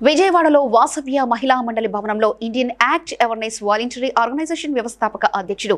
విజయవాడలో వాసవ్య మహిళా మండలి భవనంలో Indian act awareness voluntary organisation వ్యవస్థాపక అధ్యక్షుడు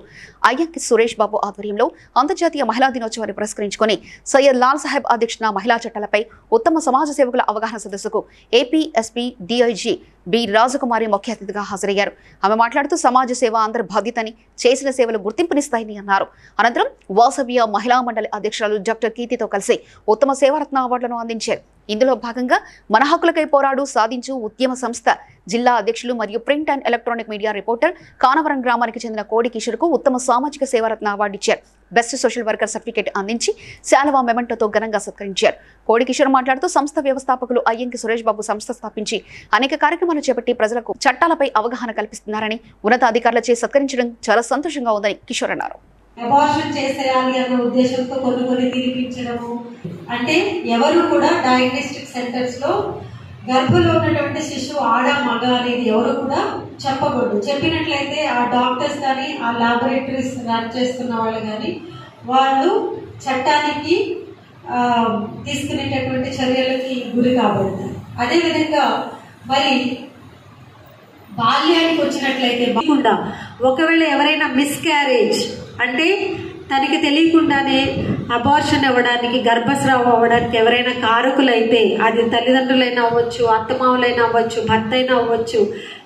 అయ్యంకి సురేష్ బాబు ఆధ్వర్యంలో అంతర్జాతీయ మహిళా దినోత్సవాన్ని పురస్కరించుకుని సయ్యద్ లాల్ సాహెబ్ అధ్యక్షున మహిళా చట్టాలపై ఉత్తమ సమాజ సేవకుల అవగాహన సదస్సుకు ఏపీ ఎస్పీ డిఐజీ బి రాజకుమారి ముఖ్య అతిథిగా హాజరయ్యారు. ఆమె మాట్లాడుతూ సమాజ సేవ అందరి బాధ్యతని, చేసిన సేవలు గుర్తింపునిస్తాయని అన్నారు. అనంతరం వాసవ్య మహిళా మండలి అధ్యక్షురాలు డాక్టర్ కీర్తితో కలిసి ఉత్తమ సేవారత్న అవార్డులను అందించారు. ఇందులో భాగంగా మన హక్కులకై పోరాడు సాధించు ఉద్యమ సంస్థ జిల్లా అధ్యక్షులు మరియు print and electronic media reporter Kanavaram గ్రామానికి చెందిన కోడి కిషోర్కు ఉత్తమ సామాజిక సేవారత్న అవార్డు ఇచ్చారు. బెస్ట్ సోషల్ వర్కర్ సర్టిఫికేట్ అందించి శాలువా మెమెంటోతో ఘనంగా సత్కరించారు. కోడి కిషోర్ మాట్లాడుతూ సంస్థ వ్యవస్థాపకులు అయ్యంకి సురేష్ బాబు సంస్థ స్థాపించి అనేక కార్యక్రమాలు చేపట్టి ప్రజలకు చట్టాలపై అవగాహన కల్పిస్తున్నారని, ఉన్నతాధికారులచే సత్కరించడం చాలా సంతోషంగా ఉందని కిషోర్ అన్నారు. అబార్షన్ చేసేయాలి అన్న ఉద్దేశంతో కొన్ని తిరిపించడము అంటే ఎవరు కూడా డయాగ్నోస్టిక్ సెంటర్స్ లో గర్భంలో ఉన్నటువంటి శిశువు ఆడ మగ అనేది ఎవరు కూడా చెప్పకూడదు. చెప్పినట్లయితే ఆ డాక్టర్స్ కానీ ఆ లాబొరేటరీస్ రన్ చేస్తున్న వాళ్ళు కానీ వాళ్ళు చట్టానికి తీసుకునేటటువంటి చర్యలకి గురి కాబడతారు. అదేవిధంగా మరి బాల్యానికి వచ్చినట్లయితే ఒకవేళ ఎవరైనా మిస్క్యారేజ్ అంటే తనకి తెలియకుండానే అబార్షన్ అవ్వడానికి, గర్భస్రావం అవ్వడానికి ఎవరైనా కారకులైతే అది తల్లిదండ్రులైనా అవ్వచ్చు, అత్తమామలైనా అవ్వచ్చు, భర్త అయినా అవ్వచ్చు,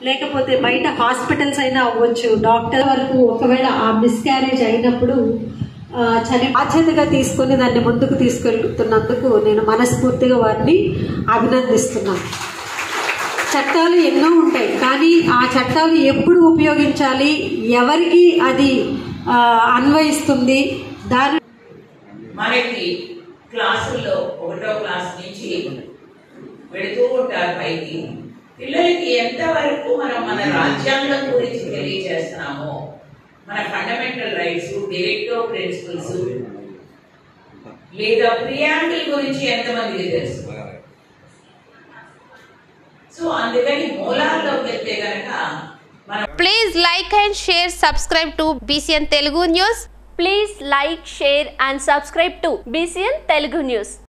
లేకపోతే బయట హాస్పిటల్స్ అయినా అవ్వచ్చు, డాక్టర్ వరకు ఒకవేళ ఆ మిస్క్యారేజ్ అయినప్పుడు బాధ్యతగా తీసుకుని దాన్ని ముందుకు తీసుకెళ్తున్నందుకు నేను మనస్ఫూర్తిగా వారిని అభినందిస్తున్నాను. చట్టాలు ఎన్నో ఉంటాయి, కానీ ఆ చట్టాలు ఎప్పుడు ఉపయోగించాలి, ఎవరికి అది అన్వయిస్తుంది, దాని మనకి క్లాసుల్లో 1వ క్లాస్ నుంచి వెళుతూ ఉంటారు పైకి. పిల్లలకి ఎంతవరకు మనం మన రాజ్యాంగం గురించి తెలియజేస్తున్నామో, మన ఫండమెంటల్ రైట్స్, డైరెక్టివ్ ప్రిన్సిపల్స్ లేదా ప్రియాంబుల్ గురించి ఎంతమందికి తెలుసు? సో అందుకని మూలాల్లోకి వెళ్తే గనక Please like and share, subscribe to BCN Telugu News. Please like, share and subscribe to BCN Telugu News.